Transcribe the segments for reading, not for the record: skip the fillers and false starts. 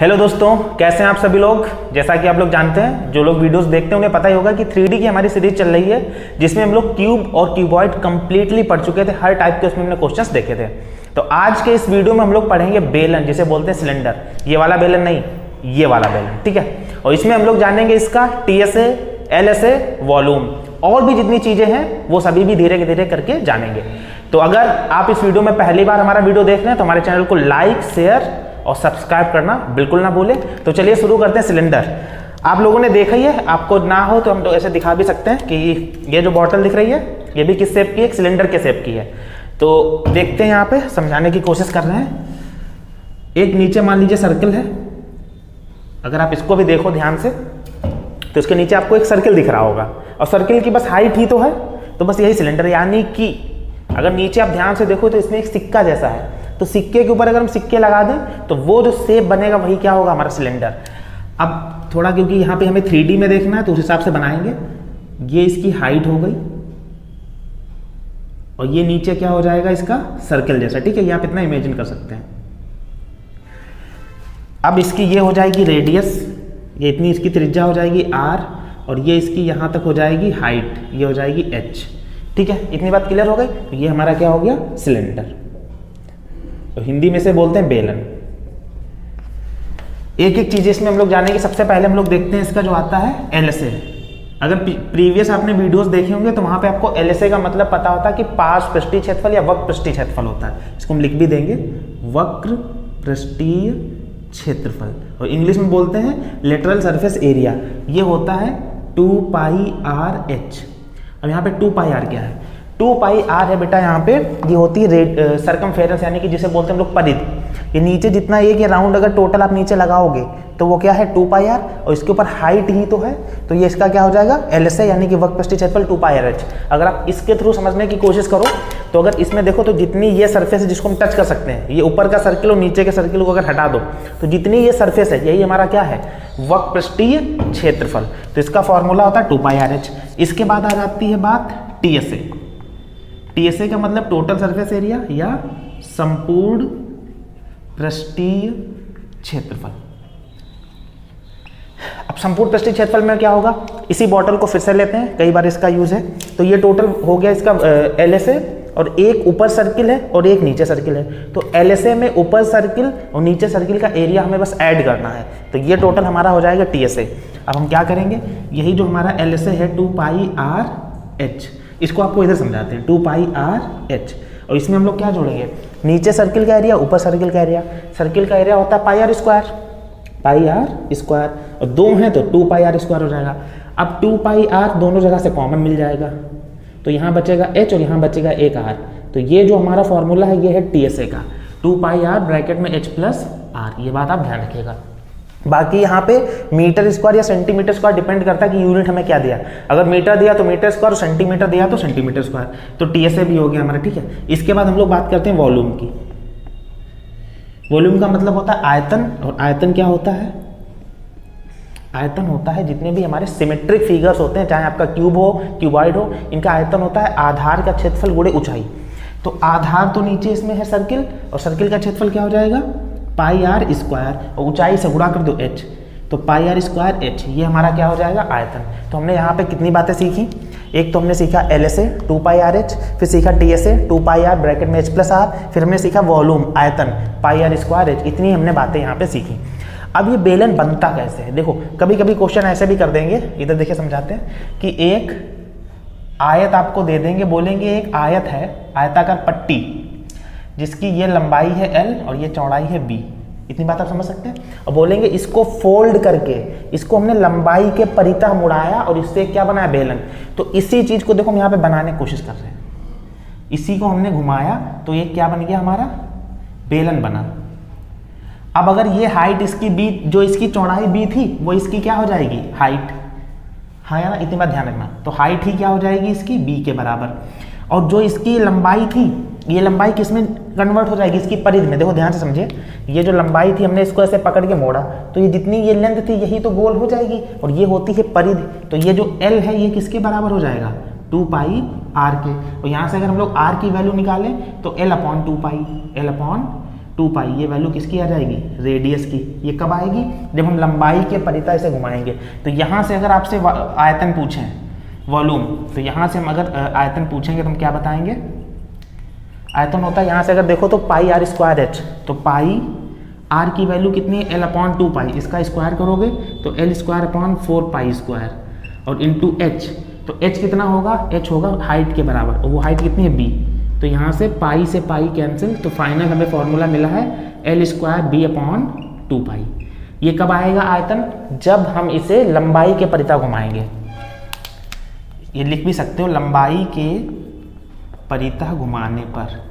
Hello दोस्तों, कैसे हैं आप सभी लोग। जैसा कि आप लोग जानते हैं, जो लोग वीडियोस देखते हैं उन्हें पता ही होगा कि 3D की हमारी सीरीज चल रही है, जिसमें हम लोग क्यूब और क्यूबॉइड कंप्लीटली पढ़ चुके थे। हर टाइप के उसमें हमने क्वेश्चंस देखे थे। तो आज के इस वीडियो में हम लोग पढ़ेंगे बेलन, जिसे बोलते हैं सिलेंडर। ये वाला बेलन नहीं, ये वाला बेलन, ठीक है। और इसमें हम लोग जानेंगे इसका TSA, LSA, वॉल्यूम और भी जितनी चीजें हैं वो सभी भी धीरे धीरे करके जानेंगे। तो अगर आप इस वीडियो में पहली बार हमारा वीडियो देख रहे हैं तो हमारे चैनल को लाइक, शेयर और सब्सक्राइब करना बिल्कुल ना भूलें। तो चलिए शुरू करते हैं। सिलेंडर आप लोगों ने देखा ही है, आपको ना हो तो हम तो ऐसे दिखा भी सकते हैं कि ये जो बॉटल दिख रही है ये भी किस शेप की है, एक सिलेंडर के शेप की है। तो देखते हैं, यहाँ पे समझाने की कोशिश कर रहे हैं। एक नीचे मान लीजिए सर्कल है, अगर आप इसको भी देखो ध्यान से तो इसके नीचे आपको एक सर्कल दिख रहा होगा और सर्कल की बस हाइट ही तो है, तो बस यही सिलेंडर। यानी कि अगर नीचे आप ध्यान से देखो तो इसमें एक सिक्का जैसा है, तो सिक्के के ऊपर अगर हम सिक्के लगा दें तो वो जो शेप बनेगा वही क्या होगा, हमारा सिलेंडर। अब थोड़ा क्योंकि यहाँ पे हमें 3D में देखना है तो उस हिसाब से बनाएंगे। ये इसकी हाइट हो गई और ये नीचे क्या हो जाएगा, इसका सर्कल जैसा, ठीक है। ये आप इतना इमेजिन कर सकते हैं। अब इसकी ये हो जाएगी रेडियस, ये इतनी इसकी त्रिज्या हो जाएगी R, और ये इसकी यहाँ तक हो जाएगी हाइट, ये हो जाएगी H, ठीक है। इतनी बात क्लियर हो गई। तो ये हमारा क्या हो गया, सिलेंडर। तो हिंदी में से बोलते हैं बेलन। एक एक चीज इसमें हम लोग जानेंगे। सबसे पहले हम लोग देखते हैं इसका जो आता है LSA। अगर प्रीवियस आपने वीडियोस देखे होंगे तो वहां पे आपको LSA का मतलब पता होता है कि पार्श्व पृष्ठीय क्षेत्रफल या वक्र पृष्ठीय क्षेत्रफल होता है। इसको हम लिख भी देंगे, वक्र पृष्ठीय क्षेत्रफल, और इंग्लिश में बोलते हैं लेटरल सरफेस एरिया। ये होता है 2πRh। अब यहाँ पे 2πr क्या है, 2πr है बेटा, यहाँ पे ये होती है सर्कमफेरेंस, यानी कि जिसे बोलते हैं हम लोग परिधि। ये नीचे जितना एक ये राउंड अगर टोटल आप नीचे लगाओगे तो वो क्या है 2πr, और इसके ऊपर हाइट ही तो है, तो ये इसका क्या हो जाएगा LSA, यानी कि वक्र पृष्ठीय क्षेत्रफल 2πRh। अगर आप इसके थ्रू समझने की कोशिश करो तो अगर इसमें देखो तो जितनी ये सरफेस है जिसको हम टच कर सकते हैं, ये ऊपर का सर्किल और नीचे के सर्किल को अगर हटा दो तो जितनी ये सरफेस है यही हमारा क्या है, वक्र पृष्ठीय क्षेत्रफल। तो इसका फॉर्मूला होता है 2πRh। इसके बाद आ जाती है बात TSA। TSA का मतलब टोटल सरफेस एरिया या संपूर्ण पृष्ठीय क्षेत्रफल। अब संपूर्ण पृष्ठीय क्षेत्रफल में क्या होगा, इसी बॉटल को फिर से लेते हैं, कई बार इसका यूज है। तो ये टोटल हो गया इसका LSA, और एक ऊपर सर्किल है और एक नीचे सर्किल है। तो LSA में ऊपर सर्किल और नीचे सर्किल का एरिया हमें बस ऐड करना है, तो ये टोटल हमारा हो जाएगा TSA। अब हम क्या करेंगे, यही जो हमारा LSA है 2πRh, इसको आपको इधर समझाते हैं 2πRh, और इसमें हम लोग क्या जोड़ेंगे, नीचे सर्किल का एरिया, ऊपर सर्किल का एरिया। सर्किल का एरिया होता है πr², और दो हैं तो 2πr² हो जाएगा। अब 2πr दोनों जगह से कॉमन मिल जाएगा, तो यहाँ बचेगा h और यहाँ बचेगा एक r। तो ये जो हमारा फॉर्मूला है ये है TSA का, 2πr ब्रैकेट में h+r। ये बात आप ध्यान रखिएगा। बाकी यहाँ पे मीटर स्क्वायर या सेंटीमीटर स्क्वायर डिपेंड करता है कि यूनिट हमें क्या दिया। अगर मीटर दिया तो मीटर स्क्वायर, और सेंटीमीटर दिया तो सेंटीमीटर स्क्वायर। तो TSA भी हो गया हमारा, ठीक है। इसके बाद हम लोग बात करते हैं वॉल्यूम की। वॉल्यूम का मतलब होता है आयतन, और आयतन क्या होता है, आयतन होता है जितने भी हमारे सिमेट्रिक फिगर्स होते हैं, चाहे आपका क्यूब हो, क्यूबॉइड हो, इनका आयतन होता है आधार का क्षेत्रफल गुणे ऊंचाई। तो आधार तो नीचे इसमें है सर्किल, और सर्किल का क्षेत्रफल क्या हो जाएगा πr², और ऊंचाई से गुणा कर दो h, तो πr²h, ये हमारा क्या हो जाएगा आयतन। तो हमने यहाँ पे कितनी बातें सीखी, एक तो हमने सीखा LSA 2πRh, फिर सीखा TSA 2πr ब्रैकेट में h+r, फिर हमने सीखा वॉल्यूम आयतन πr²h। इतनी हमने बातें यहाँ पे सीखी। अब ये बेलन बनता कैसे है, देखो कभी कभी क्वेश्चन ऐसे भी कर देंगे, इधर देखिए समझाते हैं कि एक आयत आपको दे देंगे, बोलेंगे एक आयत है, आयताकार पट्टी, जिसकी ये लंबाई है L और ये चौड़ाई है B। इतनी बात आप समझ सकते हैं। और बोलेंगे इसको फोल्ड करके, इसको हमने लंबाई के परितः मुड़ाया और इससे क्या बनाया, बेलन। तो इसी चीज को देखो हम यहाँ पे बनाने की कोशिश कर रहे हैं, इसी को हमने घुमाया तो ये क्या बन गया, हमारा बेलन बना। अब अगर ये हाइट इसकी B, जो इसकी चौड़ाई B थी वो इसकी क्या हो जाएगी, हाइट, हाँ या ना, इतनी बात ध्यान रखना। तो हाइट ही क्या हो जाएगी इसकी B के बराबर, और जो इसकी लंबाई थी ये लंबाई किस में कन्वर्ट हो जाएगी, इसकी परिधि में। देखो ध्यान से समझिए, ये जो लंबाई थी हमने इसको ऐसे पकड़ के मोड़ा, तो ये जितनी ये लेंथ थी यही तो गोल हो जाएगी, और ये होती है परिधि। तो ये जो L है ये किसके बराबर हो जाएगा, 2πr के। और यहाँ से अगर हम लोग r की वैल्यू निकालें तो L/2π, 2 पाई, ये वैल्यू किसकी आ जाएगी, रेडियस की। ये कब आएगी, जब हम लंबाई के परिता इसे घुमाएंगे। तो यहाँ से अगर आपसे आयतन पूछें, वॉल्यूम, तो यहाँ से हम अगर आयतन पूछेंगे तो हम क्या बताएंगे, आयतन होता है यहाँ से अगर देखो तो पाई आर स्क्वायर एच, तो पाई आर की वैल्यू कितनी है, एल अपॉन 2 पाई, इसका स्क्वायर करोगे तो L square upon 4 pi square, और इंटू एच, तो एच कितना होगा, एच होगा हाइट के बराबर, और वो हाइट कितनी है बी, तो यहाँ से पाई कैंसिल, तो फाइनल हमें फॉर्मूला मिला है एल स्क्वायर बी अपॉन 2 पाई। ये कब आएगा आयतन, जब हम इसे लंबाई के परिता घुमाएंगे। ये लिख भी सकते हो, लंबाई के परिता घुमाने पर।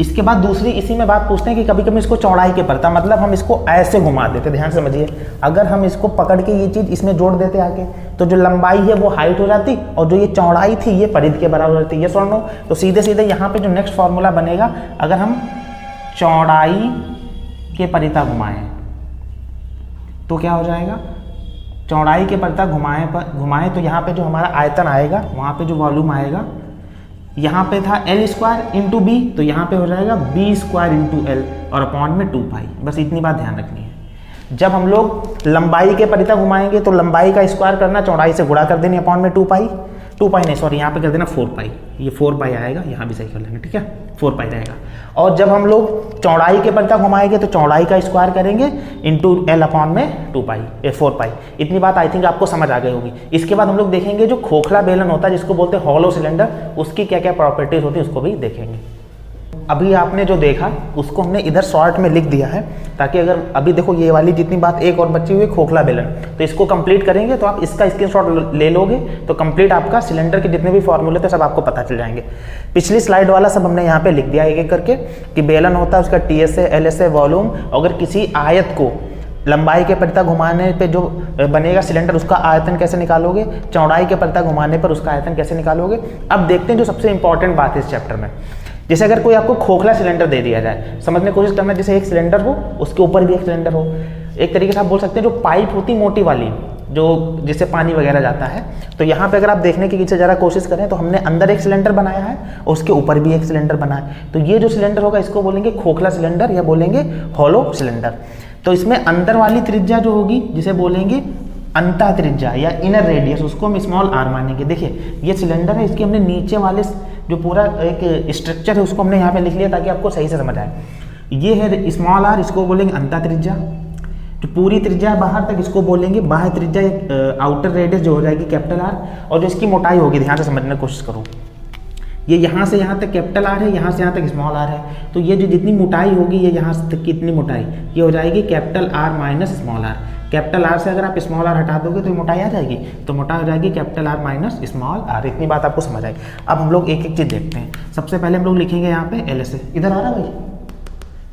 इसके बाद दूसरी इसी में बात पूछते हैं कि कभी कभी इसको चौड़ाई के परिता, मतलब हम इसको ऐसे घुमा देते, ध्यान से समझिए, अगर हम इसको पकड़ के ये चीज़ इसमें जोड़ देते आके, तो जो लंबाई है वो हाइट हो जाती और जो ये चौड़ाई थी ये परिध के बराबर हो जाती। ये सुन लो, तो सीधे सीधे यहाँ पे जो नेक्स्ट फॉर्मूला बनेगा, अगर हम चौड़ाई के परिता घुमाएं तो क्या हो जाएगा, चौड़ाई के परिता घुमाएं तो यहाँ पे जो हमारा आयतन आएगा, वहाँ पे जो वॉल्यूम आएगा, यहाँ पे था एल स्क्वायर इंटू बी, तो यहाँ पे हो जाएगा बी स्क्वायर इंटू एल, और अपॉन में 2 पाई। बस इतनी बात ध्यान रखनी है। जब हम लोग लंबाई के परिता घुमाएंगे तो लंबाई का स्क्वायर करना, चौड़ाई से गुणा कर देनी, अपॉन में 2 पाई नहीं सॉरी, यहाँ पे कर देना 4 पाई, ये 4 पाई आएगा, यहाँ भी सही कर लेंगे, ठीक है, 4 पाई रहेगा। और जब हम लोग चौड़ाई के परिता घुमाएंगे तो चौड़ाई का स्क्वायर करेंगे इंटू एल अपॉन में 2 पाई, ये 4 पाई। इतनी बात आई थिंक आपको समझ आ गई होगी। इसके बाद हम लोग देखेंगे जो खोखला बेलन होता है, जिसको बोलते हैं हॉलो सिलेंडर, उसकी क्या क्या प्रॉपर्टीज होती है उसको भी देखेंगे। अभी आपने जो देखा उसको हमने इधर शॉर्ट में लिख दिया है, ताकि अगर अभी देखो ये वाली जितनी बात एक और बची हुई है खोखला बेलन, तो इसको कंप्लीट करेंगे तो आप इसका स्क्रीनशॉट ले लोगे तो कंप्लीट आपका सिलेंडर के जितने भी फॉर्मूले थे सब आपको पता चल जाएंगे। पिछली स्लाइड वाला सब हमने यहाँ पे लिख दिया एक एक करके, कि बेलन होता है, उसका टीएसए, एलएसए, वॉल्यूम। अगर किसी आयत को लंबाई के परिता घुमाने पे जो बनेगा सिलेंडर, उसका आयतन कैसे निकालोगे, चौड़ाई के परिता घुमाने पर उसका आयतन कैसे निकालोगे। अब देखते हैं जो सबसे इंपॉर्टेंट बात है इस चैप्टर में। जैसे अगर कोई आपको खोखला सिलेंडर दे दिया जाए, समझने की कोशिश करना, जैसे एक सिलेंडर हो उसके ऊपर भी एक सिलेंडर हो, एक तरीके से आप बोल सकते हैं जो पाइप होती मोटी वाली, जो जिससे पानी वगैरह जाता है, तो यहाँ पे अगर आप देखने की पीछे जरा कोशिश करें तो हमने अंदर एक सिलेंडर बनाया है और उसके ऊपर भी एक सिलेंडर बना है। तो ये जो सिलेंडर होगा इसको बोलेंगे खोखला सिलेंडर या बोलेंगे हॉलो सिलेंडर। तो इसमें अंदर वाली त्रिज्या जो होगी जिसे बोलेंगे अंतः त्रिज्या या इनर रेडियस, उसको हम स्मॉल आर मानेंगे। देखिए ये सिलेंडर है, इसके हमने नीचे वाले जो पूरा एक स्ट्रक्चर है उसको हमने यहाँ पे लिख लिया ताकि आपको सही से समझ आए। ये है स्मॉल आर, इसको बोलेंगे अंतः त्रिज्या। जो पूरी त्रिज्या बाहर तक इसको बोलेंगे बाह्य त्रिज्या, आउटर रेडियस जो हो जाएगी कैपिटल आर। और जो इसकी मोटाई होगी, ध्यान से समझने की कोशिश करो, ये यहाँ से यहाँ तक कैपिटल आर है, यहाँ से यहाँ तक स्मॉल आर है, तो ये जो जितनी मोटाई होगी, ये यहाँ तक कितनी मोटाई, ये हो जाएगी capital R minus small R. Capital R से अगर आप स्मॉल आर हटा दोगे तो मोटाई आ जाएगी, तो मोटाई हो जाएगी capital R minus small R. इतनी बात आपको समझ आएगी। अब हम लोग एक एक चीज़ देखते हैं। सबसे पहले हम लोग लिखेंगे यहाँ पे एलएसए, इधर आ रहा है भाई,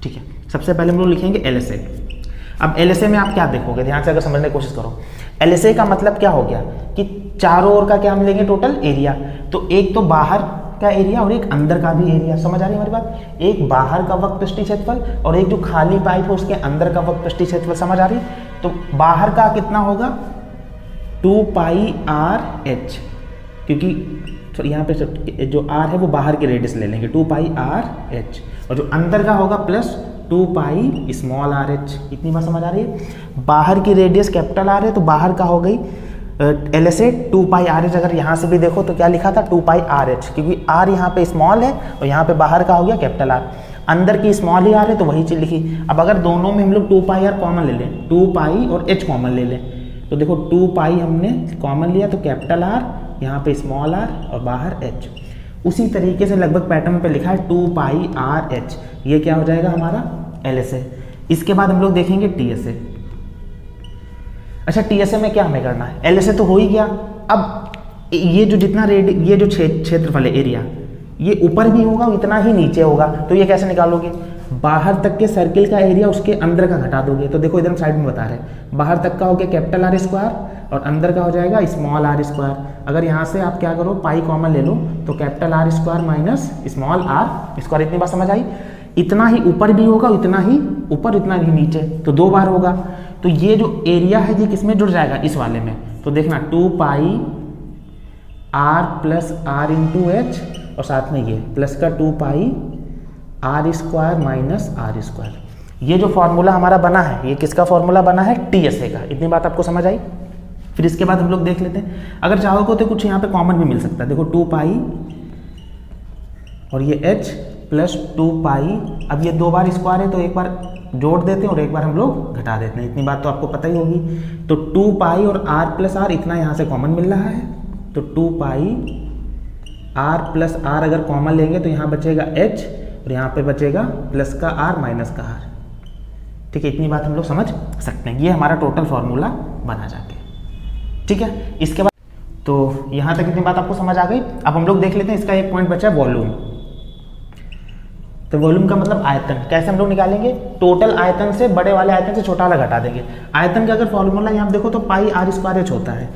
ठीक है। सबसे पहले हम लोग लिखेंगे एलएसए। अब एलएसए में आप क्या देखोगे, ध्यान से अगर समझने की कोशिश करो। एलएसए का मतलब क्या हो गया कि चारों ओर का क्या हम लेंगे टोटल एरिया, तो एक तो बाहर का एरिया और एक अंदर का भी एरिया। समझ आ रही है हमारी बात, एक बाहर का वक्र पृष्ठीय क्षेत्रफल और एक जो खाली पाइप है उसके अंदर का वक्र पृष्ठीय क्षेत्रफल। समझ आ रही है। तो बाहर का कितना होगा 2 पाई आर एच, क्योंकि यहाँ पे जो आर है वो बाहर की रेडियस ले लेंगे 2 पाई आर एच, और जो अंदर का होगा plus 2 pi small R H. इतनी बात समझ आ रही है। बाहर की रेडियस कैपिटल आर है तो बाहर का हो गई एलएसए 2 पाई आर एच। अगर यहाँ से भी देखो तो क्या लिखा था 2 पाई आर एच, क्योंकि आर यहाँ पे स्मॉल है और यहाँ पे बाहर का हो गया कैपिटल आर। अंदर की स्मॉल ही आर है तो वही चीज लिखी। अब अगर दोनों में हम लोग 2 पाई आर कॉमन ले लें, 2 पाई और एच कॉमन ले लें, तो देखो 2 पाई हमने कॉमन लिया तो कैपिटल आर, यहाँ पे स्मॉल आर और बाहर एच। उसी तरीके से लगभग पैटर्न पे लिखा है 2 पाई आर एच। ये क्या हो जाएगा हमारा एलएसए। इसके बाद हम लोग देखेंगे टीएसए। अच्छा टीएसए में क्या हमें करना है, एलएसए तो हो ही गया। अब ये जो जितना ये जो क्षेत्रफल है एरिया, ये ऊपर भी होगा उतना ही नीचे होगा, तो ये कैसे निकालोगे, बाहर तक के सर्किल का एरिया उसके अंदर का घटा दोगे। तो देखो इधर साइड में बता रहे हैं, बाहर तक का हो गया कैपिटल आर स्क्वायर और अंदर का हो जाएगा स्मॉल आर स्क्वायर। अगर यहाँ से आप क्या करो पाई कॉमन ले लो तो capital R square minus small R square. इतनी बात समझ आई। इतना ही ऊपर भी होगा उतना ही ऊपर उतना ही नीचे, तो 2 बार होगा। तो ये जो एरिया है ये किसमें जुड़ जाएगा, इस वाले में। तो देखना 2 pi r plus r into h और साथ में ये प्लस का 2 pi r square minus r square. ये जो फॉर्मूला हमारा बना है, ये किसका फॉर्मूला बना है? TSA का। इतनी बात आपको समझ आई? फिर इसके बाद हम लोग देख लेते हैं, अगर चाहोगे तो कुछ यहाँ पे कॉमन भी मिल सकता है। देखो 2 पाई और ये h प्लस 2 पाई, अब ये 2 बार स्क्वायर है तो एक बार जोड़ देते हैं और एक बार हम लोग घटा देते हैं। इतनी बात तो आपको पता ही होगी। तो 2 पाई और r प्लस आर इतना यहाँ से कॉमन मिल रहा है, तो 2 पाई r प्लस आर अगर कॉमन लेंगे तो यहाँ बचेगा h और यहाँ पे बचेगा प्लस का r माइनस का r। ठीक है, इतनी बात हम लोग समझ सकते हैं। ये हमारा टोटल फॉर्मूला बना जाते हैं। ठीक है, इसके बाद तो यहाँ तक इतनी बात आपको समझ आ गई। अब हम लोग देख लेते हैं, इसका एक पॉइंट बचा है वॉल्यूम। तो वॉल्यूम का मतलब आयतन। कैसे हम लोग निकालेंगे? टोटल आयतन से बड़े वाले आयतन से छोटा वाला घटा देंगे। आयतन का अगर फॉर्मूला यहाँ देखो तो पाई आर स्क्वायर एच होता है,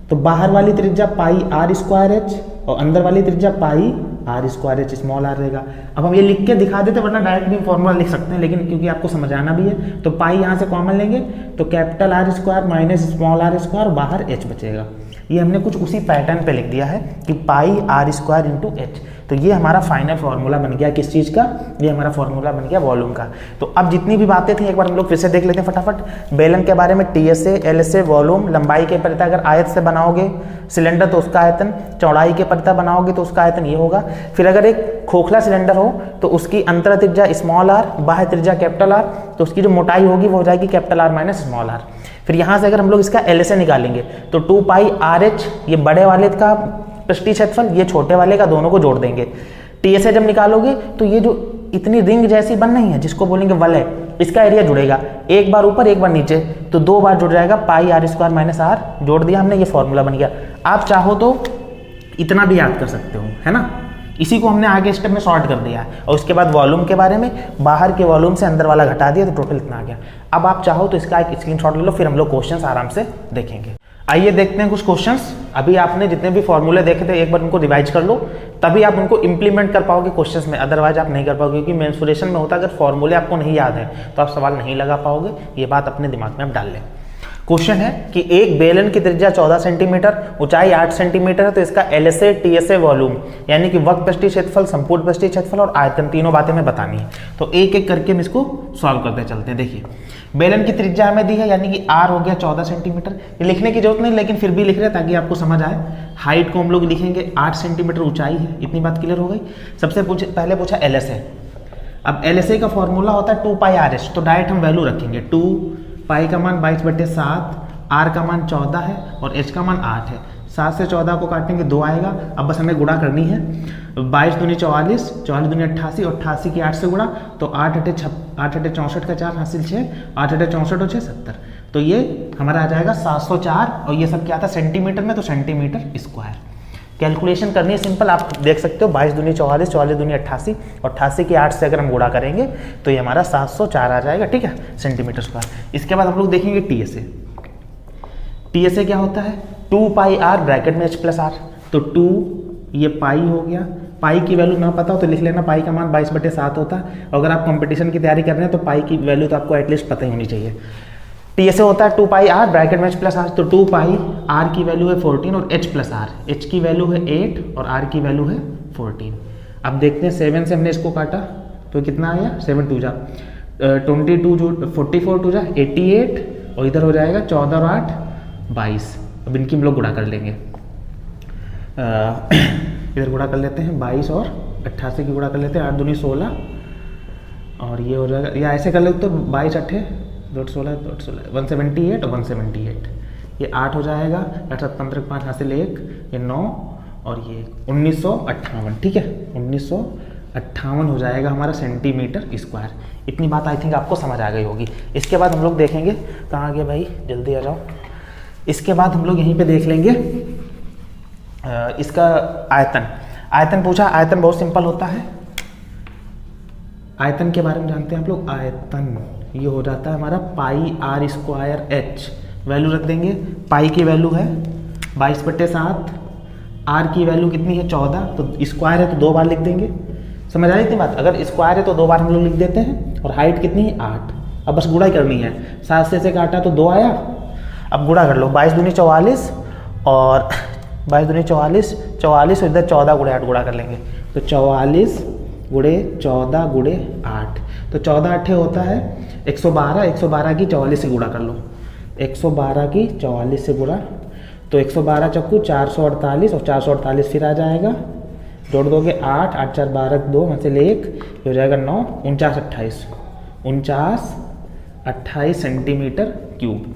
तो बाहर वाली त्रिज्या पाई आर स्क्वायर एच और अंदर वाली त्रिज्या pi r square h small r रहेगा। अब हम ये लिख के दिखा देते, वरना डायरेक्ट भी फॉर्मूला लिख सकते हैं, लेकिन क्योंकि आपको समझाना भी है तो पाई यहाँ से कॉमन लेंगे तो capital R square minus small R square, बाहर एच बचेगा। ये हमने कुछ उसी पैटर्न पे लिख दिया है कि पाई आर स्क्वायर इंटू एच। तो ये हमारा फाइनल फार्मूला बन गया किस चीज़ का? ये हमारा फार्मूला बन गया वॉल्यूम का। तो अब जितनी भी बातें थी एक बार हम लोग फिर से देख लेते हैं फटाफट। बेलन के बारे में TSA, LSA, वॉल्यूम, लंबाई के परिता अगर आयत से बनाओगे सिलेंडर तो उसका आयतन, चौड़ाई के परिता बनाओगे तो उसका आयतन ये होगा। फिर अगर एक खोखला सिलेंडर हो तो उसकी अंतर त्रिज्या स्मॉल आर, बाह्य त्रिज्या कैपिटल आर, तो उसकी जो मोटाई होगी वो हो जाएगी capital R minus small R. फिर यहाँ से अगर हम लोग इसका LSA निकालेंगे तो 2 पाई आर एच, ये बड़े वाले का पृष्ठीय क्षेत्रफल, ये छोटे वाले का, दोनों को जोड़ देंगे। TSA जब निकालोगे तो ये जो इतनी रिंग जैसी बन रही है जिसको बोलेंगे वलय, इसका एरिया जुड़ेगा, एक बार ऊपर एक बार नीचे, तो 2 बार जुड़ जाएगा पाई आर स्क्वायर माइनस आर, जोड़ दिया हमने, ये फॉर्मूला बन गया। आप चाहो तो इतना भी याद कर सकते हो, है ना। इसी को हमने आगे स्टेप में सॉर्ट कर दिया है। और उसके बाद वॉल्यूम के बारे में, बाहर के वॉल्यूम से अंदर वाला घटा दिया तो टोटल इतना आ गया। अब आप चाहो तो इसका एक स्क्रीनशॉट ले लो, फिर हम लोग क्वेश्चंस आराम से देखेंगे। आइए देखते हैं कुछ क्वेश्चंस। अभी आपने जितने भी फॉर्मूले देखे थे एक बार उनको रिवाइज कर लो, तभी आप उनको इंप्लीमेंट कर पाओगे क्वेश्चंस में, अदरवाइज आप नहीं कर पाओगे। क्योंकि मेंसुरेशन में होता है अगर फॉर्मूले आपको नहीं याद है तो आप सवाल नहीं लगा पाओगे। ये बात अपने दिमाग में आप डाल लें। क्वेश्चन है कि एक बेलन की त्रिज्या 14 सेंटीमीटर, ऊंचाई 8 सेंटीमीटर है, तो इसका LSA, TSA, वॉल्यूम यानी कि वक्र पृष्ठीय क्षेत्रफल, संपूर्ण पृष्ठीय क्षेत्रफल और आयतन, तीनों बातें हमें बतानी है। तो एक एक करके हम इसको सॉल्व करते चलते हैं। देखिए, बेलन की त्रिज्या हमें दी है यानी कि R हो गया 14 सेंटीमीटर। ये लिखने की जरूरत नहीं, लेकिन फिर भी लिख रहे हैं ताकि आपको समझ आए। हाइट को हम लोग लिखेंगे 8 सेंटीमीटर ऊंचाई है, इतनी बात क्लियर हो गई। सबसे पहले पूछा LSA। अब LSA का फॉर्मूला होता है 2 पाई RH, तो डायरेक्ट हम वैल्यू रखेंगे। 2 पाई का मान 22/7, R का मान 14 है और H का मान 8 है। 7 से 14 को काटेंगे 2 आएगा। अब बस हमें गुणा करनी है। 22 दूनी 44, 44 दूनी 88 और 88 की 8 से गुणा, तो 8 अटे 64 का 4 हासिल 6, 8 अटे 64 और 6 70। तो ये हमारा आ जाएगा 704। और ये सब क्या था सेंटीमीटर में, तो सेंटीमीटर स्क्वायर। कैलकुलेशन करनी है सिंपल, आप देख सकते हो 22 दूनी 44, 44 दूनी 88 और 88 की 8 से अगर हम गुणा करेंगे तो ये हमारा 704 आ जाएगा। ठीक है, सेंटीमीटर स्क्वायर। इसके बाद हम लोग देखेंगे TSA। TSA क्या होता है? 2 पाई आर ब्रैकेट में H प्लस आर, तो 2 ये पाई हो गया। पाई की वैल्यू ना पता हो तो लिख लेना, पाई का मान 22/7 होता है। अगर आप कंपटीशन की तैयारी कर रहे हैं तो पाई की वैल्यू तो आपको एटलीस्ट पता ही होनी चाहिए। TSA होता है 2 पाई आर ब्रैकेट में H प्लस आर, तो 2 पाई आर की वैल्यू है 14 और H प्लस आर, H की वैल्यू है 8 और R की वैल्यू है 14। अब देखते हैं 7 से हमने इसको काटा तो कितना आया, 7 2 जा 22 जो 44 2 जा 88 और इधर हो जाएगा 14 और 8 22। अब इनकी हम लोग गुणा कर लेंगे। इधर गुणा कर लेते हैं 22 और 88 की गुणा कर लेते हैं, 8 दूनी 16 और ये हो जाएगा, या ऐसे कर लेते तो 22 8 16 178 और 178, ये 8 हो जाएगा, 8 7 15 5 हासिल 1, ये 9 और ये 1958। ठीक है, 1958 हो जाएगा हमारा सेंटीमीटर स्क्वायर। इतनी बात आई थिंक आपको समझ आ गई होगी। इसके बाद हम लोग देखेंगे, कहाँ गए भाई, जल्दी आ जाओ। इसके बाद हम लोग यहीं पे देख लेंगे इसका आयतन। आयतन पूछा, आयतन बहुत सिंपल होता है। आयतन के बारे में जानते हैं आप लोग। आयतन ये हो जाता है हमारा पाई आर स्क्वायर एच, वैल्यू रख देंगे। पाई की वैल्यू है 22/7, आर की वैल्यू कितनी है 14, तो स्क्वायर है तो 2 बार लिख देंगे। समझ आ रही थी बात, अगर स्क्वायर है तो 2 बार हम लोग लिख देते हैं। और हाइट कितनी है 8। अब बस गुणा करनी है, 7 से काटा तो 2 आया। अब गुणा कर लो, 22 दूनी 44 और 22 दूनी 44, 44 और इधर 14 गुणे 8 गुणा कर लेंगे, तो 44 गुणे 14 गुणे 8, तो 14 अट्ठे होता है 112, 112 की 44 से गुणा कर लो, 112 की 44 से गुणा, तो 112 चक्कू 448 और 448 फिर आ जाएगा, जोड़ दोगे 8, 8 4 12 2 में से 1 हो जाएगा 9, 49 28 सेंटीमीटर क्यूब।